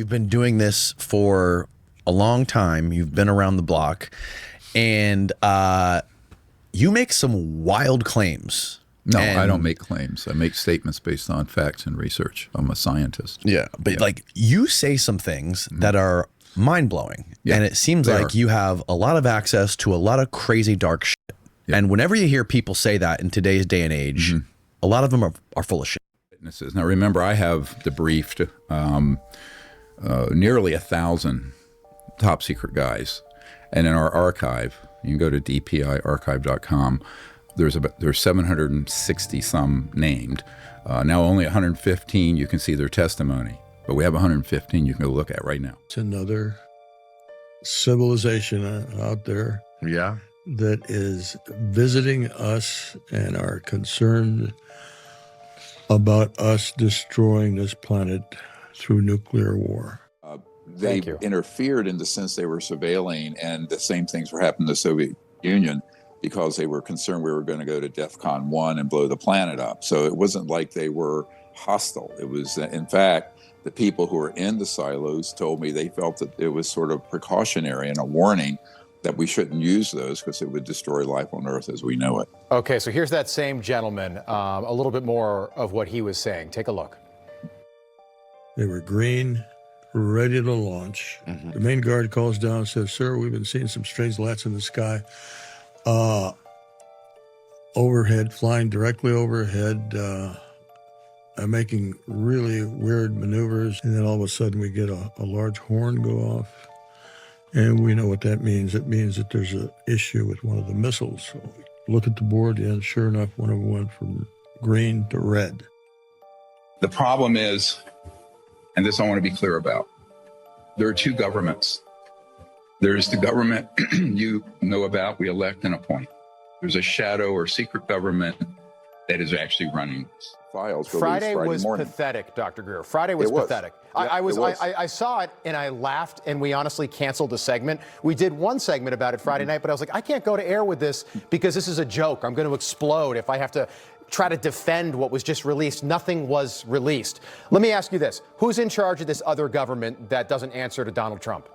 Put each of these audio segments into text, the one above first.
you've been doing this for a long time. You've been around the block, and you make some wild claims. No, I don't make claims. I make statements based on facts and research. I'm a scientist. Yeah, but like you say some things that are mind-blowing, and it seems like you have a lot of access to a lot of crazy dark shit. And whenever you hear people say that in today's day and age, a lot of them are full of shit. Witnesses. Now remember, I have debriefed nearly 1,000 top secret guys, and in our archive, you can go to dpiarchive.com. There's 760 some named. Now only 115 you can see their testimony, but we have 115 you can go look at right now. It's another civilization out there that is visiting us and are concerned about us destroying this planet through nuclear war. They interfered in the sense they were surveilling, and the same things were happening in the Soviet Union, because they were concerned we were going to go to DEFCON 1 and blow the planet up. So it wasn't like they were hostile. It was, in fact, the people who were in the silos told me they felt that it was sort of precautionary and a warning that we shouldn't use those because it would destroy life on Earth as we know it. Okay, so here's that same gentleman, a little bit more of what he was saying. Take a look. They were green, ready to launch. The main guard calls down and says, "Sir, we've been seeing some strange lights in the sky. Overhead, flying directly overhead, making really weird maneuvers." And then all of a sudden we get a large horn go off. And we know what that means. It means that there's an issue with one of the missiles. So we look at the board, and sure enough, one of them went from green to red. The problem is, and this I want to be clear about, there are two governments. There's the government you know about, we elect and appoint. There's a shadow or secret government that is actually running files. Friday was pathetic, Dr. Greer. Friday was pathetic. I saw it and I laughed, and we honestly canceled the segment. We did one segment about it Friday night, but I was like, I can't go to air with this because this is a joke. I'm going to explode if I have to try to defend what was just released. Nothing was released. Let me ask you this. Who's in charge of this other government that doesn't answer to Donald Trump?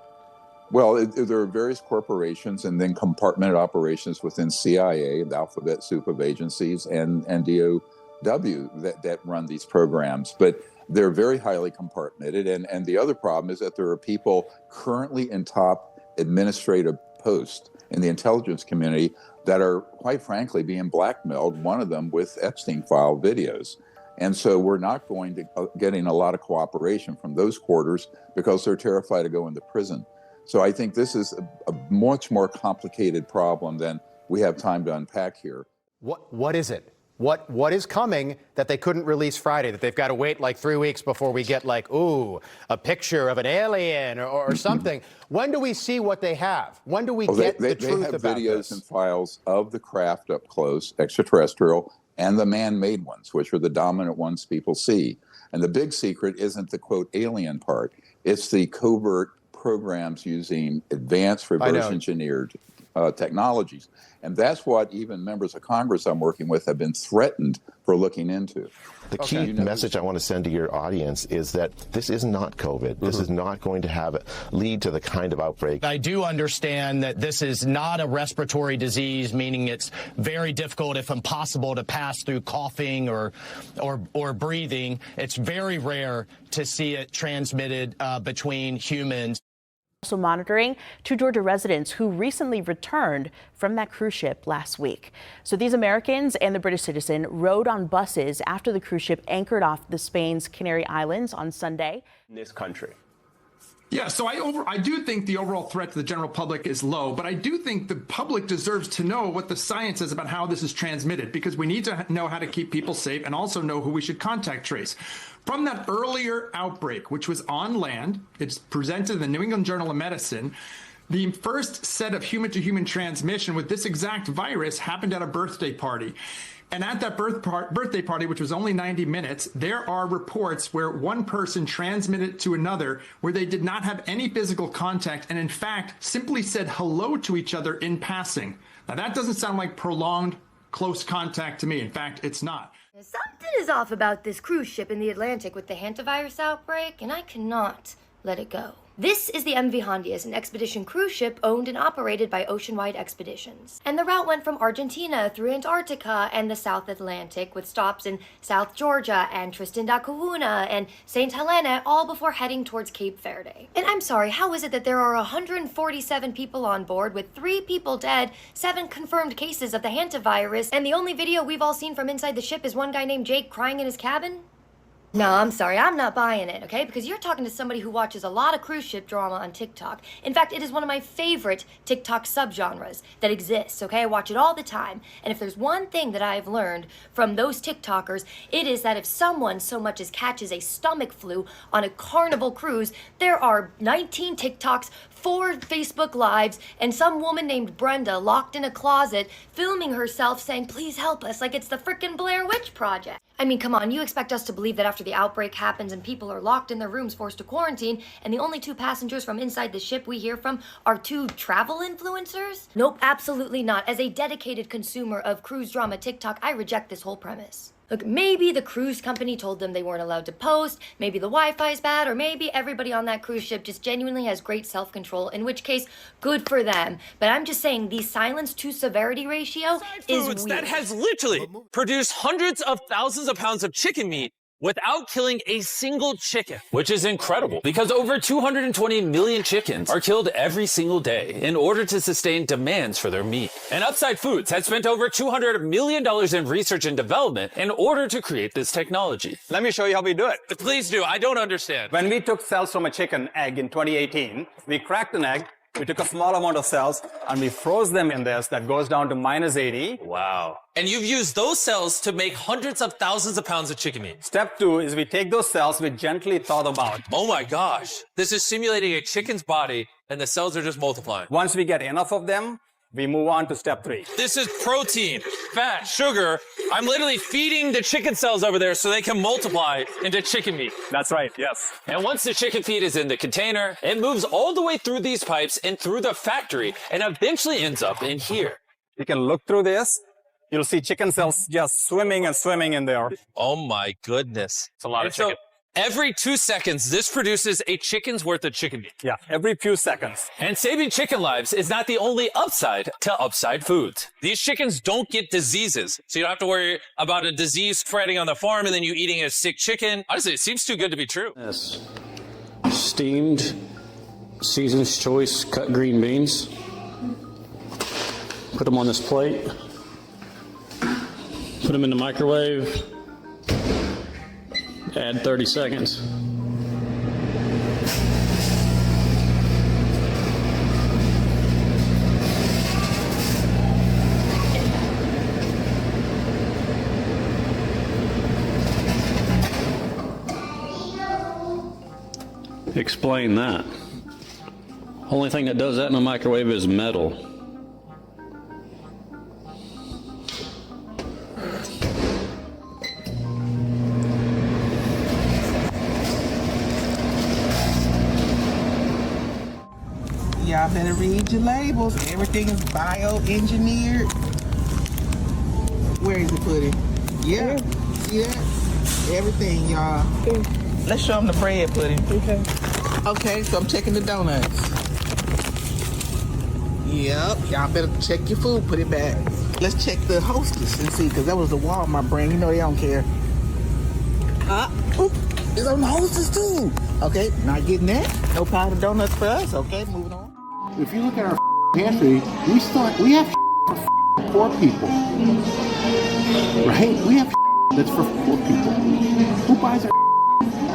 Well, there are various corporations and then compartmented operations within CIA, the alphabet soup of agencies, and DOW that run these programs. But they're very highly compartmented. And the other problem is that there are people currently in top administrative posts in the intelligence community that are, quite frankly, being blackmailed, one of them with Epstein file videos. And so we're not going to getting a lot of cooperation from those quarters because they're terrified to go into prison. So I think this is a much more complicated problem than we have time to unpack here. What is it? What is coming that they couldn't release Friday, that they've got to wait like 3 weeks before we get like, ooh, a picture of an alien or something? When do we see what they have? When do we get the truth about this? They have videos and files of the craft up close, extraterrestrial, and the man-made ones, which are the dominant ones people see. And the big secret isn't the, quote, alien part. It's the covert programs using advanced reverse engineered technologies. And that's what even members of Congress I'm working with have been threatened for looking into. The key message I want to send to your audience is that this is not COVID. This is not going to lead to the kind of outbreak. I do understand that this is not a respiratory disease, meaning it's very difficult, if impossible, to pass through coughing or breathing. It's very rare to see it transmitted between humans. Also monitoring two Georgia residents who recently returned from that cruise ship last week. So these Americans and the British citizen rode on buses after the cruise ship anchored off the Spain's Canary Islands on Sunday. In this country. Yeah, so I do think the overall threat to the general public is low, but I do think the public deserves to know what the science is about how this is transmitted, because we need to know how to keep people safe and also know who we should contact trace. From that earlier outbreak, which was on land, it's presented in the New England Journal of Medicine, the first set of human-to-human transmission with this exact virus happened at a birthday party. And at that birthday party, which was only 90 minutes, there are reports where one person transmitted to another where they did not have any physical contact and, in fact, simply said hello to each other in passing. Now, that doesn't sound like prolonged close contact to me. In fact, it's not. Something is off about this cruise ship in the Atlantic with the hantavirus outbreak, and I cannot let it go. This is the MV Hondias, an expedition cruise ship owned and operated by Oceanwide Expeditions. And the route went from Argentina through Antarctica and the South Atlantic, with stops in South Georgia and Tristan da Cunha and St. Helena, all before heading towards Cape Verde. And I'm sorry, how is it that there are 147 people on board, with 3 people dead, 7 confirmed cases of the hantavirus, and the only video we've all seen from inside the ship is one guy named Jake crying in his cabin? No, I'm sorry, I'm not buying it, okay? Because you're talking to somebody who watches a lot of cruise ship drama on TikTok. In fact, it is one of my favorite TikTok subgenres that exists, okay? I watch it all the time. And if there's one thing that I've learned from those TikTokers, it is that if someone so much as catches a stomach flu on a Carnival cruise, there are 19 TikToks, 4 Facebook Lives, and some woman named Brenda locked in a closet filming herself saying, please help us, like it's the frickin' Blair Witch Project. I mean, come on, you expect us to believe that after the outbreak happens and people are locked in their rooms forced to quarantine, and the only 2 passengers from inside the ship we hear from are 2 travel influencers? Nope, absolutely not. As a dedicated consumer of cruise drama TikTok, I reject this whole premise. Look, maybe the cruise company told them they weren't allowed to post, maybe the Wi-Fi is bad, or maybe everybody on that cruise ship just genuinely has great self-control, in which case, good for them. But I'm just saying, the silence to severity ratio is weird. That has literally produced hundreds of thousands of pounds of chicken meat without killing a single chicken. Which is incredible, because over 220 million chickens are killed every single day in order to sustain demands for their meat. And Upside Foods has spent over $200 million in research and development in order to create this technology. Let me show you how we do it. Please do, I don't understand. When we took cells from a chicken egg in 2018, we cracked an egg, we took a small amount of cells, and we froze them in this. That goes down to -80. Wow. And you've used those cells to make hundreds of thousands of pounds of chicken meat. Step 2 is we take those cells, we gently thaw them out. Oh my gosh. This is simulating a chicken's body, and the cells are just multiplying. Once we get enough of them, we move on to step 3. This is protein, fat, sugar. I'm literally feeding the chicken cells over there so they can multiply into chicken meat. That's right, yes. And once the chicken feed is in the container, it moves all the way through these pipes and through the factory and eventually ends up in here. You can look through this. You'll see chicken cells just swimming and swimming in there. Oh my goodness. It's a lot of chicken. Every 2 seconds, this produces a chicken's worth of chicken meat. Yeah, every few seconds. And saving chicken lives is not the only upside to Upside Foods. These chickens don't get diseases, so you don't have to worry about a disease spreading on the farm and then you eating a sick chicken. Honestly, it seems too good to be true. Yes. Steamed, Season's Choice cut green beans. Put them on this plate. Put them in the microwave. Add 30 seconds. Explain that. Only thing that does that in a microwave is metal. Y'all better read your labels. Everything is bioengineered. Where is the pudding? Yeah. See that? Everything, y'all. Let's show them the bread pudding. Okay. Okay, so I'm checking the donuts. Yep. Y'all better check your food, put it back. Let's check the Hostess and see, because that was the Walmart brand. You know they don't care. It's on the Hostess too. Okay, not getting that. No powdered donuts for us. Okay, moving on. If you look at our pantry, we have for poor people, right? We have that's for poor people. Who buys our?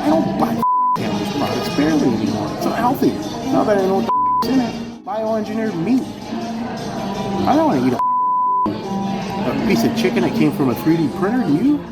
I don't buy cannabis products barely anymore. It's unhealthy. Now that I know what's in it, bioengineered meat. I don't want to eat a piece of chicken that came from a 3D printer. Do you?